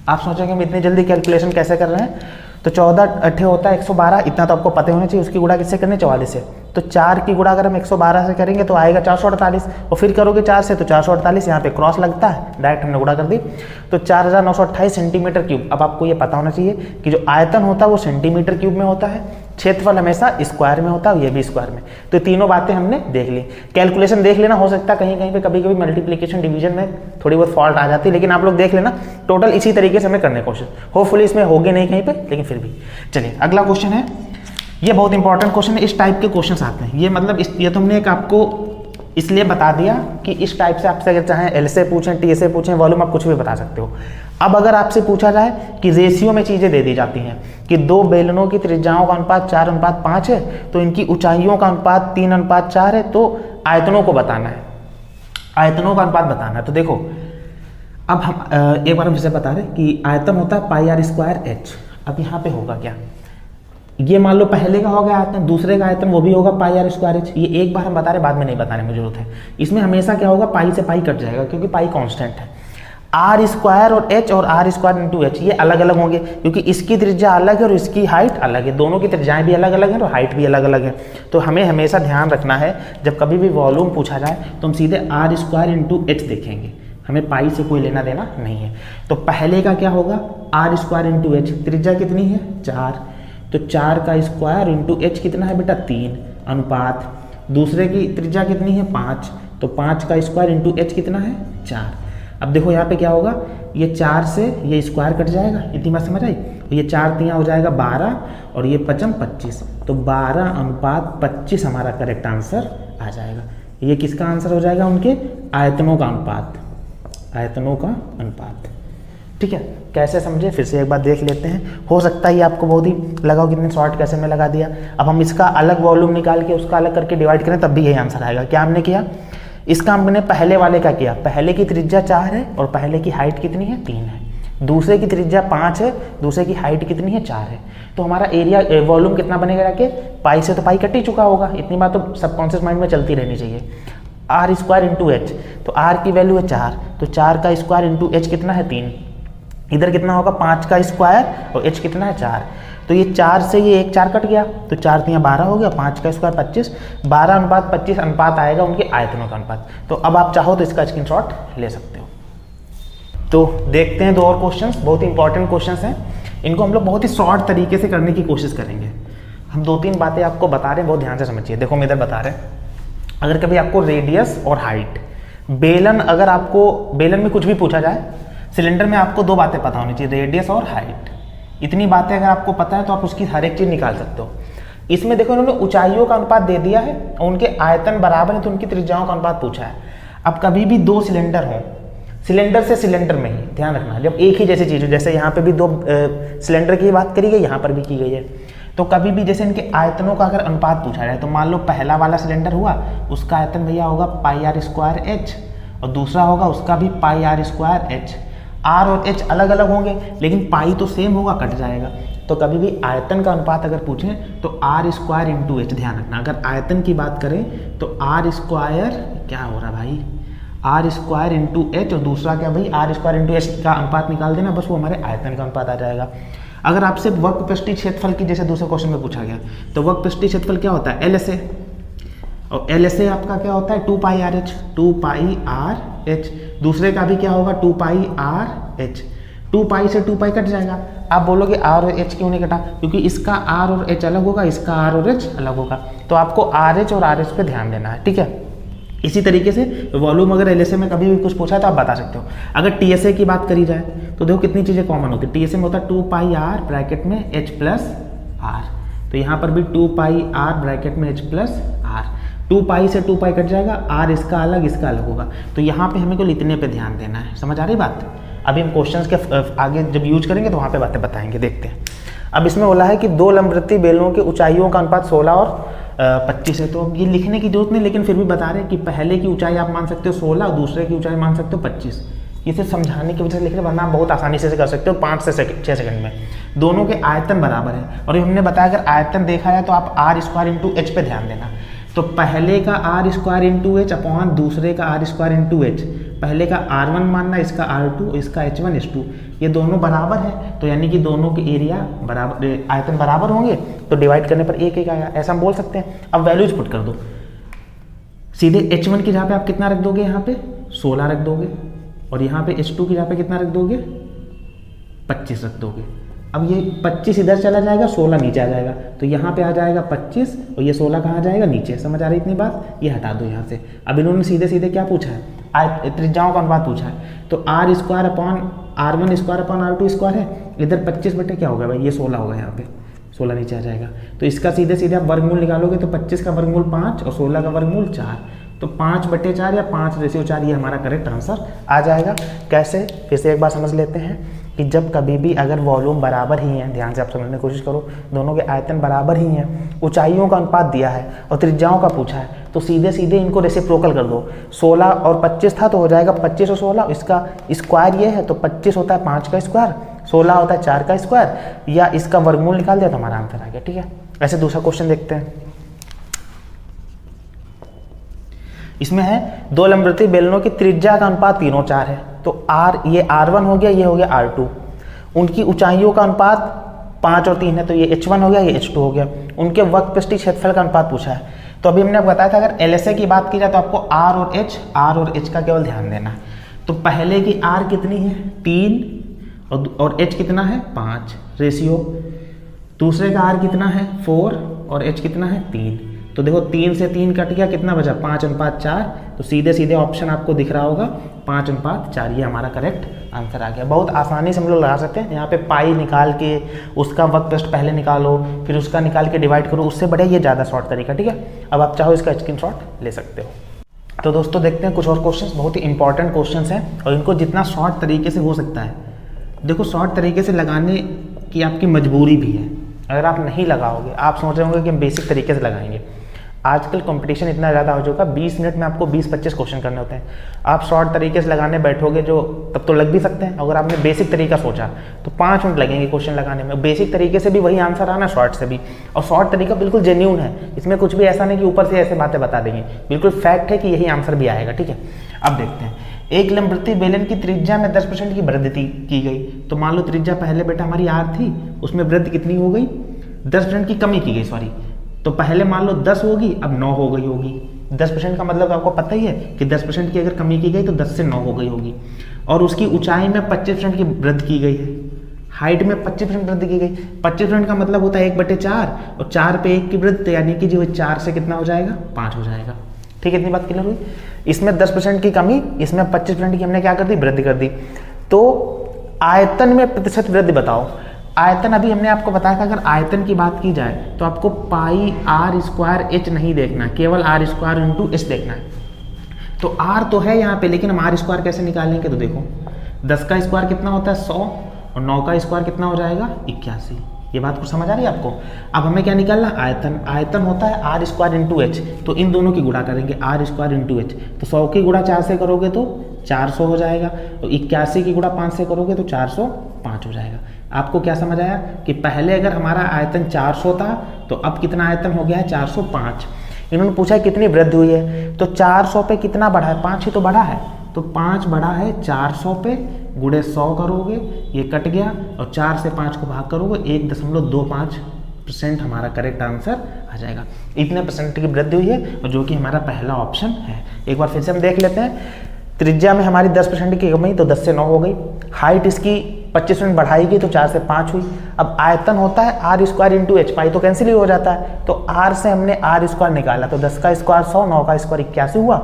आप सोचेंगे हम इतनी जल्दी कैलकुलेशन कैसे कर रहे हैं, तो 14 अट्ठे होता है 112, इतना तो आपको पता होना चाहिए। उसकी गुणा किससे करनी, 44 से, तो 4 की गुणा अगर हम 112 से करेंगे तो आएगा 448, और फिर करोगे 4 से तो 448, यहाँ पे क्रॉस लगता है, डायरेक्ट हमने गुणा कर दी, तो 4928 सेंटीमीटर क्यूब। अब आपको ये पता होना चाहिए कि जो आयतन होता है वो सेंटीमीटर क्यूब में होता है, क्षेत्रफल हमेशा स्क्वायर में होता है, ये भी स्क्वायर में। तो तीनों बातें हमने देख ली। कैलकुलेशन देख लेना, हो सकता है कहीं कहीं पे कभी कभी मल्टीप्लिकेशन डिवीजन में थोड़ी बहुत फॉल्ट आ जाती है, लेकिन आप लोग देख लेना, टोटल इसी तरीके से हमें करने की कोशिश, होपफुली इसमें होगी नहीं कहीं पे, लेकिन फिर भी। चलिए अगला क्वेश्चन है, ये बहुत इंपॉर्टेंट क्वेश्चन है। इस टाइप के क्वेश्चन आते हैं, ये मतलब ये तो हमने एक आपको इसलिए बता दिया कि इस टाइप से आपसे अगर चाहे एल से पूछें, टी से पूछें, वॉल्यूम आप कुछ भी बता सकते हो। अब अगर आपसे पूछा जाए कि रेशियो में चीज़ें दे दी जाती हैं कि दो बेलनों की त्रिज्याओं का अनुपात 4:5 है, तो इनकी ऊंचाइयों का अनुपात 3:4 है, तो आयतनों को बताना है, आयतनों का अनुपात बताना है। तो देखो अब हम एक बार हम इसे बता रहे कि आयतन होता है πr²h। अब यहाँ पे होगा क्या, ये मान लो पहले का हो गया आयतन, दूसरे का आयतन वो भी होगा πr²h। ये एक बार हम बता रहे, बाद में नहीं बताने में जरूरत है। इसमें हमेशा क्या होगा, पाई से पाई कट जाएगा, क्योंकि पाई कांस्टेंट है। r² और h और r² × h ये अलग अलग होंगे, क्योंकि इसकी त्रिज्या अलग है और इसकी हाइट अलग है, दोनों की त्रिज्याएं भी अलग अलग हैं और हाइट भी अलग अलग है। तो हमें हमेशा ध्यान रखना है, जब कभी भी वॉल्यूम पूछा जाए तो हम सीधे r² × h देखेंगे, हमें पाई से कोई लेना देना नहीं है। तो पहले का क्या होगा, r² × h, त्रिज्या कितनी है 4, तो 4 का स्क्वायर इंटू h कितना है बेटा 3, अनुपात दूसरे की त्रिज्या कितनी है 5, तो 5 का स्क्वायर इंटू h कितना है 4। अब देखो यहाँ पे क्या होगा, ये 4 से ये स्क्वायर कट जाएगा, इतनी बात समझ आई, ये 4 3 हो जाएगा 12 और ये 5 25, तो 12:25 हमारा करेक्ट आंसर आ जाएगा। ये किसका आंसर हो जाएगा, उनके आयतनों का अनुपात, आयतनों का अनुपात। ठीक है, कैसे समझे फिर से एक बार देख लेते हैं। हो सकता है ये आपको बहुत ही लगा हो कितने शॉर्ट कैसे में लगा दिया। अब हम इसका अलग वॉल्यूम निकाल के उसका अलग करके डिवाइड करें तब भी यही आंसर आएगा। क्या हमने किया, इसका हमने पहले वाले का किया, पहले की त्रिज्या 4 है और पहले की हाइट कितनी है 3 है, दूसरे की त्रिज्या 5 है, दूसरे की हाइट कितनी है 4 है, तो हमारा एरिया वॉल्यूम कितना बनेगा जाके, पाई से तो पाई कट ही चुका होगा, इतनी बात तो सबकॉन्शियस माइंड में चलती रहनी चाहिए। r² × h, तो r की वैल्यू है 4, तो 4 का स्क्वायर इंटू h कितना है 3, इधर कितना होगा 5 का स्क्वायर और h कितना है 4, तो ये 4 से ये 1 4 कट गया, तो 4 3 12 हो गया, 5 का स्क्वायर 25, 12:25 अनुपात आएगा उनके आयतनों का अनुपात। तो अब आप चाहो तो इसका स्क्रीनशॉट ले सकते हो। तो देखते हैं दो और क्वेश्चंस, बहुत ही इंपॉर्टेंट क्वेश्चंस हैं, इनको हम लोग बहुत ही शॉर्ट तरीके से करने की कोशिश करेंगे। हम 2-3 बातें आपको बता रहे हैं, बहुत ध्यान से समझिए। देखो हम इधर बता रहे हैं, अगर कभी आपको रेडियस और हाइट, बेलन, अगर आपको बेलन में कुछ भी पूछा जाए, सिलेंडर में आपको 2 बातें पता होनी चाहिए, रेडियस और हाइट। इतनी बातें अगर आपको पता है तो आप उसकी हर एक चीज़ निकाल सकते हो। इसमें देखो इन्होंने ऊंचाइयों का अनुपात दे दिया है और उनके आयतन बराबर है, तो उनकी त्रिज्याओं का अनुपात पूछा है। अब कभी भी 2 सिलेंडर हों, सिलेंडर से सिलेंडर में ही ध्यान रखना, जब एक ही जैसी चीज़ हो, जैसे यहाँ पे भी 2 सिलेंडर की बात करी गई, यहाँ पर भी की गई है, तो कभी भी जैसे इनके आयतनों का अगर अनुपात पूछा जाए, तो मान लो पहला वाला सिलेंडर हुआ, उसका आयतन भैया होगा πr² और दूसरा होगा उसका भी πr²h। r और h अलग अलग होंगे, लेकिन पाई तो सेम होगा, कट जाएगा। तो कभी भी आयतन का अनुपात अगर पूछें तो r² × h, ध्यान रखना। अगर आयतन की बात करें तो r² क्या हो रहा भाई, r² × h, और दूसरा क्या भाई r² × h का अनुपात निकाल देना, बस वो हमारे आयतन का अनुपात आ जाएगा। अगर आपसे वक्रपृष्ठीय क्षेत्रफल की जैसे दूसरे क्वेश्चन में पूछा गया, तो वक्रपृष्ठीय क्षेत्रफल क्या होता है LSA, और LSA आपका क्या होता है 2πRh, 2πRh। दूसरे का भी क्या होगा 2πRh, 2π से 2π कट जाएगा। आप बोलोगे r और h क्यों नहीं कटा, क्योंकि इसका r और h अलग होगा, इसका r और h अलग होगा, तो आपको RH और RH पे ध्यान देना है। ठीक है, इसी तरीके से वॉल्यूम अगर LSA में कभी भी कुछ पूछा है तो आप बता सकते हो। अगर TSA की बात करी जाए तो देखो कितनी चीज़ें कॉमन होती है। TSA में होता है 2πr ब्रैकेट में h + r, तो यहाँ पर भी 2πr ब्रैकेट में h + r, 2π से 2π कट जाएगा, r इसका अलग होगा, तो यहाँ पे हमें को इतने पे ध्यान देना है। समझ आ रही बात। अभी हम क्वेश्चंस के आगे जब यूज करेंगे तो वहाँ पे बातें बताएंगे, देखते हैं। अब इसमें बोला है कि दो लंबवृत्तीय बेलनों के ऊंचाइयों का अनुपात 16 और 25 है। तो अब ये लिखने की जरूरत नहीं, लेकिन फिर भी बता रहे हैं कि पहले की ऊंचाई आप मान सकते हो 16 और दूसरे की ऊंचाई मान सकते हो 25। ये सिर्फ समझाने की वजह से लिख रहे, वरना आप बहुत आसानी से कर सकते हो 5 से 6 सेकंड में। दोनों के आयतन बराबर है, और हमने बताया अगर आयतन देखा है तो आप आर स्क्वायर इंटू एच पे ध्यान देना। तो पहले का R square into H upon दूसरे का आर स्क्वायर इंटू एच, पहले का R1 मानना, इसका R2, इसका H1 H2, ये दोनों बराबर है। तो यानी कि दोनों के एरिया बराबर, आयतन बराबर होंगे, तो डिवाइड करने पर एक एक आएगा, ऐसा हम बोल सकते हैं। अब वैल्यूज पुट कर दो सीधे। H1 की जगह पे आप कितना रख दोगे, यहाँ पे 16 रख दोगे, और यहाँ पे H2 की जगह पे कितना रख दोगे, 25 रख दोगे। अब ये 25 इधर चला जाएगा, 16 नीचे आ जाएगा, तो यहाँ पे आ जाएगा 25, और ये 16 कहाँ जाएगा, नीचे। समझ आ रही इतनी बात, ये हटा दो यहाँ से। अब इन्होंने सीधे सीधे क्या पूछा है, त्रिज्याओं का अनुपात पूछा है। तो R square upon R1 square upon R2 square है, इधर 25 बटे क्या होगा भाई, ये 16 होगा, यहाँ पे 16 नीचे आ जाएगा। तो इसका सीधे सीधे आप वर्गमूल निकालोगे, तो 25 का वर्गमूल 5 और 16 का वर्गमूल 4, तो 5/4 या 5/4 ये हमारा करेक्ट आंसर आ जाएगा। कैसे, फिर से एक बार समझ लेते हैं कि जब कभी भी अगर वॉल्यूम बराबर ही है, ध्यान से आप समझने की कोशिश करो, दोनों के आयतन बराबर ही हैं, ऊंचाइयों का अनुपात दिया है और त्रिज्याओं का पूछा है, तो सीधे सीधे इनको रेसिप्रोकल कर दो। 16 और 25 था तो हो जाएगा 25 और 16, इसका स्क्वायर ये है तो 25 होता है 5 का स्क्वायर, 16 होता है 4 का स्क्वायर, या इसका वर्गमूल निकाल दिया तो हमारा आंसर आ गया। ठीक है, ऐसे दूसरा क्वेश्चन देखते हैं। इसमें है दो लंबवृत्तीय बेलनों की त्रिज्या का अनुपात 3 और 4 है। तो ये R1 हो गया, ये हो गया R2। उनकी ऊंचाइयों का अनुपात 5 और 3 है, तो ये H1 हो गया, ये H2 हो गया। उनके वक्रपृष्ठीय क्षेत्रफल का अनुपात पूछा है। तो अभी हमने बताया था अगर LSA की बात की जाए तो आपको R और H का केवल ध्यान देना है। तो पहले की R कितनी है, 3, और H कितना है, 5 रेशियो। दूसरे का R कितना है, 4, और H कितना है, 3। तो देखो 3 से 3 कट गया, कितना बचा, 5:4। तो सीधे सीधे ऑप्शन आपको दिख रहा होगा 5:4, ये हमारा करेक्ट आंसर आ गया। बहुत आसानी से हम लोग लगा सकते हैं। यहाँ पे पाई निकाल के उसका वक्रपृष्ठ पहले निकालो, फिर उसका निकाल के डिवाइड करो, उससे बढ़िया ये ज़्यादा शॉर्ट तरीका। ठीक है, अब आप चाहो इसका स्क्रीनशॉट ले सकते हो। तो दोस्तों देखते हैं कुछ और क्वेश्चन, बहुत ही इंपॉर्टेंट क्वेश्चन हैं, और इनको जितना शॉर्ट तरीके से हो सकता है, देखो शॉर्ट तरीके से लगाने की आपकी मजबूरी भी है। अगर आप नहीं लगाओगे, आप सोच रहे होंगे कि हम बेसिक तरीके से लगाएंगे। आजकल कंपटीशन इतना ज़्यादा हो चुका, 20 मिनट में आपको 20-25 क्वेश्चन करने होते हैं। आप शॉर्ट तरीके से लगाने बैठोगे जो, तब तो लग भी सकते हैं। अगर आपने बेसिक तरीका सोचा तो 5 मिनट लगेंगे क्वेश्चन लगाने में। बेसिक तरीके से भी वही आंसर आना, शॉर्ट से भी। और शॉर्ट तरीका बिल्कुल जेन्युइन है, इसमें कुछ भी ऐसा नहीं कि ऊपर से ऐसे बातें बता देंगे, बिल्कुल फैक्ट है कि यही आंसर भी आएगा। ठीक है, अब देखते हैं। एक लंबवृत्तीय बेलन की त्रिज्या में 10% की वृद्धि की गई। तो मान लो त्रिज्या पहले बेटा हमारी R थी, उसमें वृद्धि कितनी हो गई, 10% की कमी की गई, सॉरी। तो पहले मान लो 10 होगी, अब 9 हो गई होगी। 10% का मतलब आपको पता ही है कि 10% की अगर कमी की गई तो 10 से 9 हो गई होगी। और उसकी ऊंचाई में 25% की वृद्धि की गई है, हाइट में 25% वृद्धि की गई। 25% का मतलब होता है 1/4, और 4 पे 1 की वृद्धि, यानी कि जो 4 से कितना हो जाएगा, 5 हो जाएगा। ठीक है, इतनी बात क्लियर हुई। इसमें 10% की कमी, इसमें 25% की हमने क्या कर दी, वृद्धि कर दी। तो आयतन में प्रतिशत वृद्धि बताओ। आयतन अभी हमने आपको बताया था, अगर आयतन की बात की जाए तो आपको पाई R² H नहीं देखना, केवल R² इंटू H देखना है। तो R तो है यहाँ पे, लेकिन हम R² कैसे निकालेंगे, तो देखो 10 का स्क्वायर कितना होता है, 100, और 9 का स्क्वायर कितना हो जाएगा, 81। ये बात कुछ समझ आ रही है आपको। अब हमें क्या निकालना, आयतन। आयतन होता है R² इंटू H, तो इन दोनों की गुणा करेंगे, R² इंटू H। तो 100 की गुणा 4 से करोगे तो 400 हो जाएगा, और 81 की गुणा 5 से करोगे तो 405 हो जाएगा। आपको क्या समझ आया कि पहले अगर हमारा आयतन 400 था तो अब कितना आयतन हो गया है, 405। इन्होंने पूछा है कितनी वृद्धि हुई है, तो 400 पे कितना बढ़ा है, 5 ही तो बढ़ा है। तो 5 बढ़ा है 400 पे, गुणे 100 करोगे, ये कट गया, और 4 से 5 को भाग करोगे, 1.25% हमारा करेक्ट आंसर आ जाएगा। इतने परसेंट की वृद्धि हुई है, और जो कि हमारा पहला ऑप्शन है। एक बार फिर से हम देख लेते हैं। त्रिज्या में हमारी 10% की कमी, तो 10 से 9 हो गई। हाइट इसकी 25% बढ़ाई गई, तो 4 से 5 हुई। अब आयतन होता है R² इंटू H, पाई तो कैंसिल ही हो जाता है। तो R से हमने R² निकाला, तो 10 का स्क्वायर 100, 9 का स्क्वायर 81 हुआ।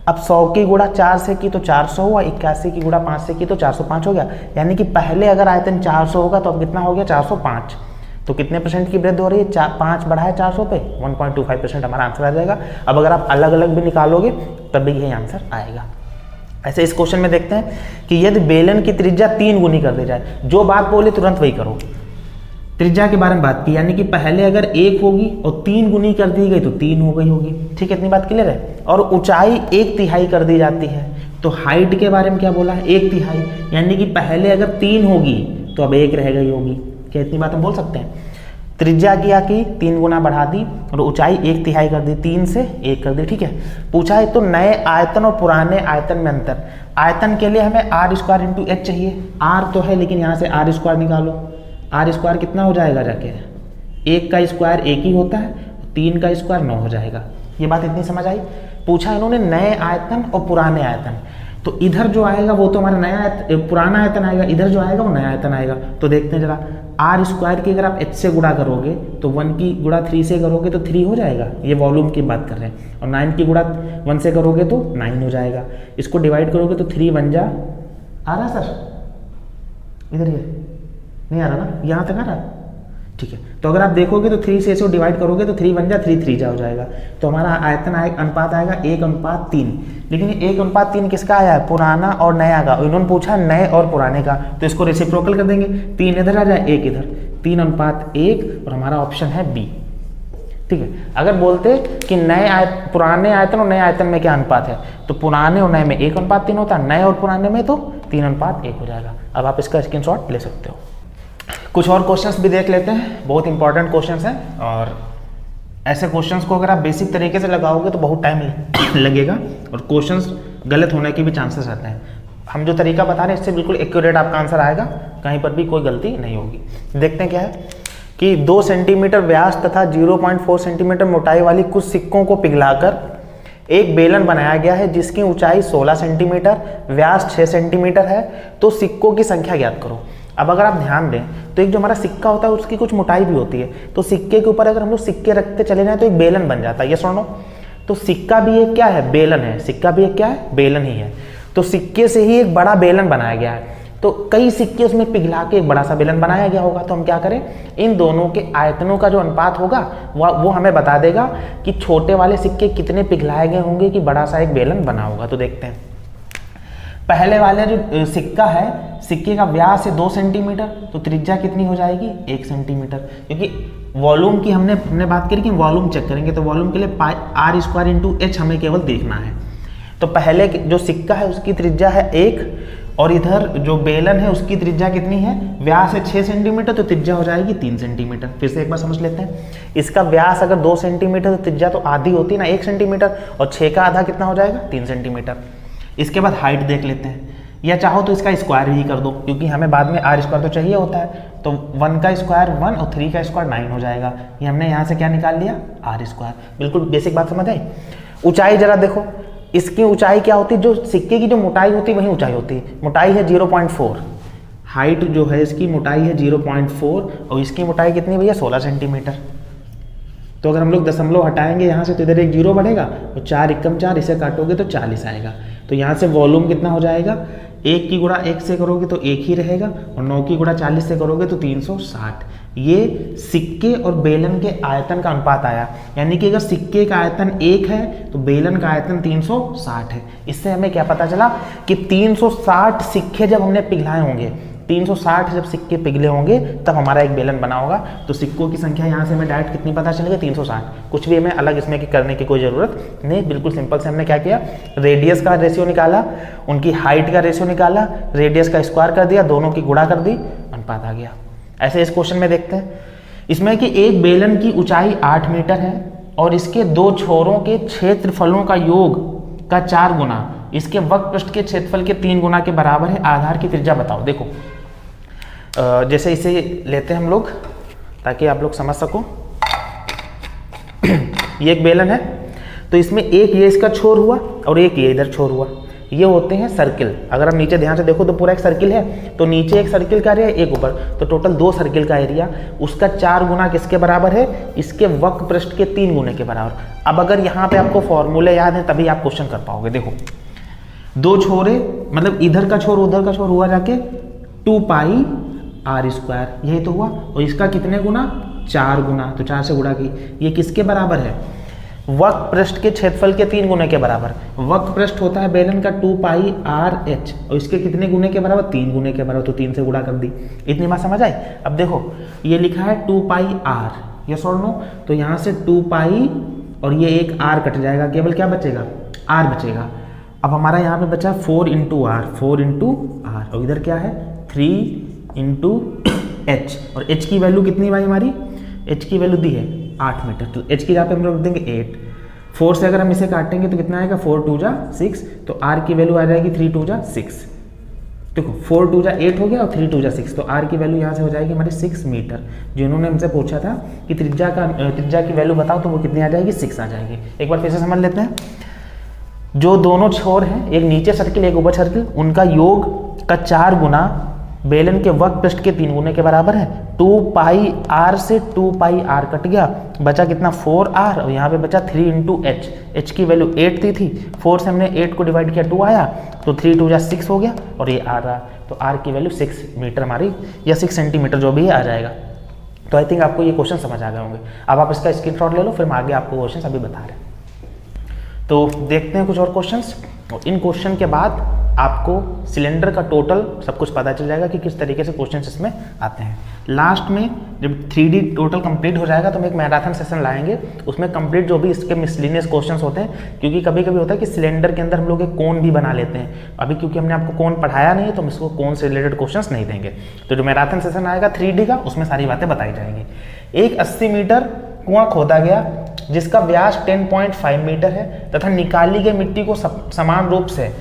अब 100 की गुणा 4 से की तो 400 हुआ, 81 की गुणा 5 से की तो 405 हो गया। यानी कि पहले अगर आयतन 400 होगा तो अब कितना हो गया, 405। तो कितने परसेंट की वृद्धि हो रही है, 5 बढ़ा है 400 पे, 1.25% हमारा आंसर आ जाएगा। अब अगर आप अलग अलग भी निकालोगे तब भी यही आंसर आएगा। ऐसे इस क्वेश्चन में देखते हैं कि यदि बेलन की त्रिज्या 3 गुनी कर दी जाए, जो बात बोली तुरंत वही करो। त्रिज्या के बारे में बात की, यानी कि पहले अगर 1 होगी और 3 गुनी कर दी गई तो 3 हो गई होगी। ठीक है, इतनी बात क्लियर है। और ऊंचाई 1/3 कर दी जाती है। तो हाइट के बारे में क्या बोला है, 1/3, यानी कि पहले अगर 3 होगी तो अब 1 रह गई होगी। क्या इतनी बात हम बोल सकते हैं। त्रिज्या किया कि 3 गुना बढ़ा दी और ऊंचाई 1/3 कर दी, 3 से 1 कर दी। ठीक है, पूछा है तो नए आयतन और पुराने आयतन में अंतर। आयतन के लिए हमें r² इंटू h चाहिए। r तो है लेकिन यहाँ से r² निकालो। r² कितना हो जाएगा जाके, 1 का स्क्वायर 1 ही होता है, 3 का स्क्वायर 9 हो जाएगा। ये बात इतनी समझ आई। पूछा इन्होंने नए आयतन और पुराने आयतन, तो इधर जो आएगा वो तो हमारा नया पुराना आयतन आएगा, इधर जो आएगा वो नया आयतन आएगा। तो देखते हैं जरा, r² की अगर आप h से गुणा करोगे तो 1 की गुणा 3 से करोगे तो 3 हो जाएगा, ये वॉल्यूम की बात कर रहे हैं। और 9 की गुणा 1 से करोगे तो 9 हो जाएगा। इसको डिवाइड करोगे तो 3 1 जा, आ रहा सर, इधर ये नहीं आ रहा ना, यहाँ तक आ रहा। ठीक है, तो अगर आप देखोगे तो 3 से इसको डिवाइड करोगे तो 3 1 जा 3 3 जा हो जाएगा। तो हमारा आयतन अनुपात आएगा 1:3। लेकिन 1:3 किसका आया है, पुराना और नया का। इन्होंने पूछा नए और पुराने का, तो इसको रेसिप्रोकल कर देंगे। 3 इधर आ जाए 1 इधर, 3:1 और हमारा ऑप्शन है बी। ठीक है, अगर बोलते कि पुराने आयतन और नए आयतन में क्या अनुपात है, तो पुराने और नए में 1:3 होता है, नए और पुराने में तो 3:1 हो जाएगा। अब आप इसका स्क्रीनशॉट ले सकते हो। कुछ और क्वेश्चंस भी देख लेते हैं, बहुत इंपॉर्टेंट क्वेश्चंस हैं। और ऐसे क्वेश्चंस को अगर आप बेसिक तरीके से लगाओगे तो बहुत टाइम लगेगा और क्वेश्चंस गलत होने के भी चांसेस रहते हैं। हम जो तरीका बता रहे हैं इससे बिल्कुल एक्यूरेट आपका आंसर आएगा, कहीं पर भी कोई गलती नहीं होगी। देखते हैं क्या है कि 2 सेंटीमीटर व्यास तथा 0.4 सेंटीमीटर मोटाई वाली कुछ सिक्कों को पिघलाकर एक बेलन बनाया गया है जिसकी ऊंचाई 16 सेंटीमीटर, व्यास 6 सेंटीमीटर है। तो सिक्कों की संख्या ज्ञात करो। अब अगर आप ध्यान दें तो एक जो हमारा सिक्का होता है उसकी कुछ मोटाई भी होती है, तो सिक्के के ऊपर अगर हम लोग सिक्के रखते चले जाएं तो एक बेलन बन जाता है। ये सुनो, तो सिक्का भी एक क्या है, बेलन है। सिक्का भी एक क्या है, बेलन ही है। तो सिक्के से ही एक बड़ा बेलन बनाया गया है, तो कई सिक्के उसमें पिघला के एक बड़ा सा बेलन बनाया गया होगा। तो हम क्या करें, इन दोनों के आयतनों का जो अनुपात होगा वो हमें बता देगा कि छोटे वाले सिक्के कितने पिघलाए गए होंगे कि बड़ा सा एक बेलन बना होगा। तो देखते हैं, पहले वाले जो सिक्का है, सिक्के का व्यास है 2 सेंटीमीटर, तो त्रिज्या कितनी हो जाएगी, 1 सेंटीमीटर। क्योंकि वॉल्यूम की हमने बात करी कि वॉल्यूम चेक करेंगे, तो वॉल्यूम के लिए r² इंटू h हमें केवल देखना है। तो पहले जो सिक्का है उसकी त्रिज्या है 1 और इधर जो बेलन है उसकी त्रिज्या कितनी है, व्यास है 6 सेंटीमीटर, तो त्रिज्या हो जाएगी 3 सेंटीमीटर। फिर से एक बार समझ लेते हैं, इसका व्यास अगर 2 सेंटीमीटर तो त्रिज्या तो आधी होती है ना, 1 सेंटीमीटर, और 6 का आधा कितना हो जाएगा, 3 सेंटीमीटर। इसके बाद हाइट देख लेते हैं, या चाहो तो इसका स्क्वायर भी कर दो क्योंकि हमें बाद में r² तो चाहिए होता है। तो 1 का स्क्वायर 1 और 3 का स्क्वायर 9 हो जाएगा। ये हमने यहाँ से क्या निकाल लिया, r²। बिल्कुल बेसिक बात समझ आई। ऊंचाई जरा देखो, इसकी ऊंचाई क्या होती है, जो सिक्के की जो मोटाई होती है वही ऊंचाई होती है। मोटाई है 0.4, हाइट जो है इसकी मोटाई है 0.4 और इसकी मोटाई कितनी भैया, 16 सेंटीमीटर। तो अगर हम लोग दशमलव हटाएंगे यहाँ से तो इधर एक 0 बढ़ेगा और 4 एकम 4, इसे काटोगे तो 40 आएगा। तो यहाँ से वॉल्यूम कितना हो जाएगा, 1 की गुणा 1 से करोगे तो 1 ही रहेगा और 9 की गुणा 40 से करोगे तो 360। ये सिक्के और बेलन के आयतन का अनुपात आया, यानी कि अगर सिक्के का आयतन 1 है तो बेलन का आयतन 360 है। इससे हमें क्या पता चला कि 360 सिक्के जब हमने पिघलाए होंगे, 360 जब सिक्के पिघले होंगे तब हमारा एक बेलन बना होगा। तो सिक्कों की संख्या यहाँ से हमें डायरेक्ट कितनी पता चलेगी, 360। कुछ भी हमें अलग इसमें करने की कोई ज़रूरत नहीं, बिल्कुल सिंपल से हमने क्या किया, रेडियस का रेशियो निकाला, उनकी हाइट का रेशियो निकाला, रेडियस का स्क्वायर कर दिया, दोनों की गुणा कर दी, अनुपात आ गया। ऐसे इस क्वेश्चन में देखते हैं, इसमें कि एक बेलन की ऊंचाई 8 मीटर है और इसके 2 छोरों के क्षेत्रफलों का योग का 4 गुना इसके वक्र पृष्ठ के क्षेत्रफल के 3 गुना के बराबर है। आधार की त्रिज्या बताओ। देखो जैसे इसे लेते हैं हम लोग ताकि आप लोग समझ सको। ये एक बेलन है, तो इसमें एक ये इसका छोर हुआ और एक ये इधर छोर हुआ, ये होते हैं सर्किल। अगर आप नीचे ध्यान से देखो तो पूरा एक सर्किल है, तो नीचे एक सर्किल का एरिया, एक ऊपर, तो टोटल 2 सर्किल का एरिया, उसका 4 गुना किसके बराबर है, इसके वक्र पृष्ठ के 3 गुने के बराबर। अब अगर यहाँ पे आपको फॉर्मूले याद है तभी आप क्वेश्चन कर पाओगे। देखो 2 छोरे, मतलब इधर का छोर उधर का छोर हुआ जाके 2 पाई r², यही तो हुआ, और इसका कितने गुना, 4 गुना, तो 4 से गुणा की, ये किसके बराबर है, वक्र पृष्ठ के क्षेत्रफल के 3 गुने के बराबर। वक्र पृष्ठ होता है बेलन का 2 पाई आर एच, और इसके कितने गुने के बराबर? 3 गुने के बराबर, तो 3 से गुणा कर दी। इतनी बात समझ आई? अब देखो ये लिखा है 2 पाई आर, यस और नो, तो यहाँ से 2 पाई और ये एक आर कट जाएगा, केवल क्या बचेगा? आर बचेगा। अब हमारा यहाँ पे बचा 4 इंटू आर, 4 इंटू आर, और इधर क्या है 3 इंटू एच, और एच की वैल्यू कितनी भाई हमारी? एच की वैल्यू दी है 8 मीटर, तो एच की जगह पे हम लोग रख देंगे 8। 4 से अगर हम इसे काटेंगे तो कितना आएगा? 4 2 जा 6, तो आर की वैल्यू आ जाएगी 3 2 जा 6। देखो 4 2 जा 8 हो गया और 3 2 जा 6, तो आर की वैल्यू यहाँ से हो जाएगी हमारी 6 मीटर। जिन्होंने हमसे पूछा था कि त्रिज्या की वैल्यू बताओ, तो वो कितनी आ जाएगी? 6 आ जाएगी। एक बार फिर से समझ लेते हैं। जो दोनों छोर हैं, एक नीचे सर्किल एक ऊपर सर्किल, उनका योग का 4 गुना बेलन के वक्र पृष्ठ के 3 गुने के बराबर है। 2 पाई आर से 2 पाई आर कट गया, बचा कितना? 4 आर, और यहाँ पे बचा 3 इंटू एच। एच की वैल्यू 8 थी 4 से हमने 8 को डिवाइड किया 2 आया, तो 3 2 जा 6 हो गया, और ये आर रहा, तो आर की वैल्यू 6 मीटर हमारी, या 6 सेंटीमीटर जो भी है आ जाएगा। तो आई थिंक आपको ये क्वेश्चन समझ आ गए होंगे। अब आप इसका स्क्रीनशॉट ले लो, फिर हम आगे आपको क्वेश्चन अभी बता रहे हैं। तो देखते हैं कुछ और क्वेश्चंस, और इन क्वेश्चन के बाद आपको सिलेंडर का टोटल सब कुछ पता चल जाएगा कि किस तरीके से क्वेश्चंस इसमें आते हैं। लास्ट में जब 3D टोटल कंप्लीट हो जाएगा तो हम एक मैराथन सेशन लाएंगे, उसमें कंप्लीट जो भी इसके मिसलिनियस क्वेश्चंस होते हैं, क्योंकि कभी कभी होता है कि सिलेंडर के अंदर हम लोग एक कोन भी बना लेते हैं। अभी क्योंकि हमने आपको कोन पढ़ाया नहीं है तो हम इसको कोन से रिलेटेड क्वेश्चंस नहीं देंगे। तो जो मैराथन सेशन आएगा 3D का, उसमें सारी बातें बताई जाएंगी। एक 80 मीटर कुआं खोदा गया जिसका व्यास 10.5 मीटर है तथा निकाली गई मिट्टी को समान रूप से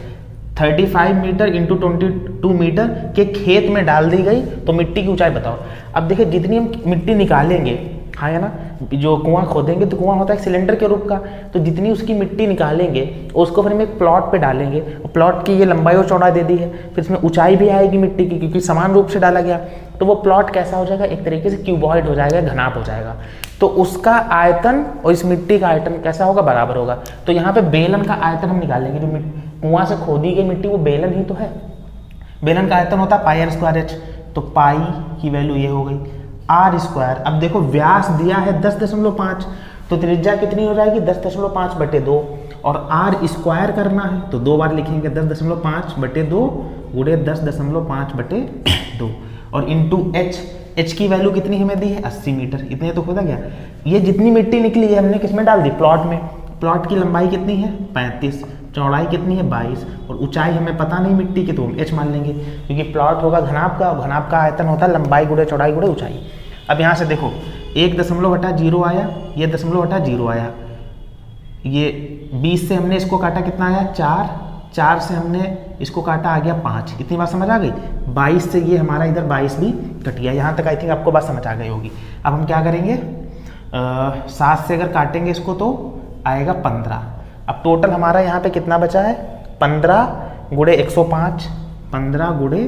35 मीटर इंटू 22 मीटर के खेत में डाल दी गई, तो मिट्टी की ऊंचाई बताओ। अब देखिए जितनी हम मिट्टी निकालेंगे, हाँ है ना, जो कुआं खोदेंगे तो कुआं होता है सिलेंडर के रूप का, तो जितनी उसकी मिट्टी निकालेंगे उसको फिर हम एक प्लॉट पे डालेंगे, और प्लॉट की ये लंबाई और चौड़ाई दे दी है, फिर इसमें ऊंचाई भी आएगी मिट्टी की क्योंकि समान रूप से डाला गया, तो वो प्लॉट कैसा हो जाएगा? एक तरीके से क्यूबॉइड हो जाएगा, घनाप हो जाएगा। तो उसका आयतन और इस मिट्टी का आयतन कैसा होगा? बराबर होगा। तो यहाँ पे बेलन का आयतन हम निकालेंगे, जो कुआं से खोदी गई मिट्टी वो बेलन ही तो है। बेलन का आयतन होता है पाई आर स्क्वायर एच, तो पाई की वैल्यू ये हो गई आर स्क्वायर। अब देखो व्यास दिया है 10.5, तो त्रिज्या कितनी हो जाएगी? 10.5/2, और आर स्क्वायर करना है तो 2 बार लिखेंगे, 10.5/2 गुणे 10.5/2, और इंटू एच। एच की वैल्यू कितनी हमें दी है? 80 मीटर। इतने तो खोदा गया। ये जितनी मिट्टी निकली है हमने किसमें डाल दी? प्लॉट में। प्लॉट की लंबाई कितनी है? 35, चौड़ाई कितनी है? 22, और ऊंचाई हमें पता नहीं मिट्टी की, तो हम एच मान लेंगे क्योंकि प्लॉट होगा घनाप का, और घनाप का आयतन होता है लंबाई गुणे चौड़ाई गुणे ऊंचाई। अब यहाँ से देखो 1.0 आया, ये 0.0 आया, ये 20 से हमने इसको काटा, कितना आया? 4 से हमने इसको काटा, आ गया 5। इतनी बात समझ आ गई? 22 से ये हमारा इधर 22 भी कट गया। यहाँ तक आई थिंक आपको बात समझ आ गई होगी। अब हम क्या करेंगे? 7 से अगर काटेंगे इसको तो आएगा 15। अब टोटल हमारा यहाँ पे कितना बचा है? 15 गुणे 105, 15 गुणे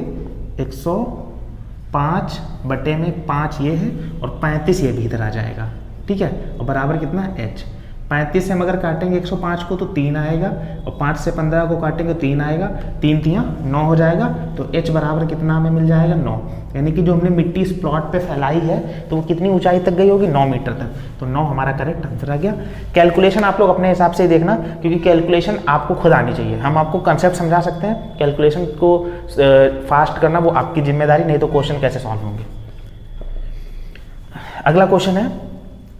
105 बटे में 5 ये है, और 35 ये भी इधर आ जाएगा, ठीक है, और बराबर कितना? एच। 35 से हम अगर काटेंगे 105 को तो 3 आएगा, और 5 से 15 को काटेंगे 3 आएगा, 3 3 9 हो जाएगा, तो h बराबर कितना हमें मिल जाएगा? 9। यानी कि जो हमने मिट्टी इस प्लॉट पे फैलाई है तो वो कितनी ऊंचाई तक गई होगी? 9 मीटर तक। तो 9 हमारा करेक्ट आंसर आ गया। कैलकुलेशन आप लोग अपने हिसाब से ही देखना, क्योंकि कैलकुलेशन आपको खुद आनी चाहिए। हम आपको कंसेप्ट समझा सकते हैं, कैलकुलेशन को फास्ट करना वो आपकी जिम्मेदारी, नहीं तो क्वेश्चन कैसे सॉल्व होंगे। अगला क्वेश्चन है,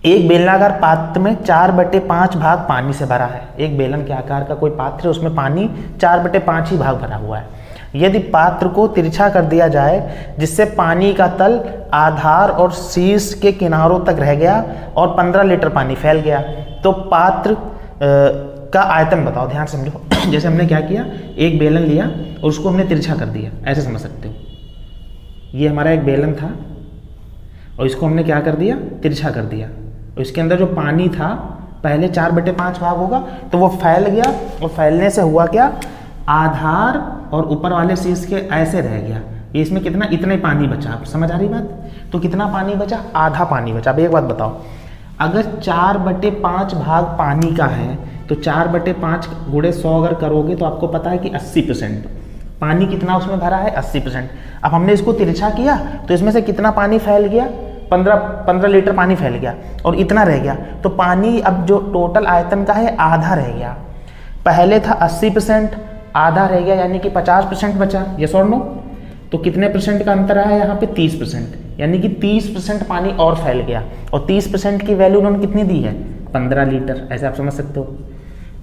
एक बेलनाकार पात्र में 4/5 भाग पानी से भरा है। एक बेलन के आकार का कोई पात्र है, उसमें पानी 4/5 ही भाग भरा हुआ है। यदि पात्र को तिरछा कर दिया जाए जिससे पानी का तल आधार और शीर्ष के किनारों तक रह गया और 15 लीटर पानी फैल गया, तो पात्र का आयतन बताओ। ध्यान समझो, जैसे हमने क्या किया, एक बेलन लिया और उसको हमने तिरछा कर दिया, ऐसे समझ सकते हो। ये हमारा एक बेलन था और इसको हमने क्या कर दिया? तिरछा कर दिया, और इसके अंदर जो पानी था पहले 4/5 भाग होगा, तो वो फैल गया, और फैलने से हुआ क्या? आधार और ऊपर वाले शीर्ष के ऐसे रह गया। ये इसमें कितना? इतना ही पानी बचा। आप समझ आ रही बात? तो कितना पानी बचा? आधा पानी बचा। अब एक बात बताओ, अगर 4/5 भाग पानी का है तो 4/5 गुणे 100 अगर करोगे तो आपको पता है कि 80% पानी कितना उसमें भरा है? 80%। अब हमने इसको तिरछा किया तो इसमें से कितना पानी फैल गया? 15 लीटर पानी फैल गया और इतना रह गया, तो पानी अब जो टोटल आयतन का है आधा रह गया। पहले था 80%, आधा रह गया, यानी कि 50% बचा। यस और नो? तो कितने परसेंट का अंतर आया यहाँ पे? 30%, यानी कि 30% पानी और फैल गया। और 30% की वैल्यू उन्होंने कितनी दी है? 15 लीटर। ऐसे आप समझ सकते हो,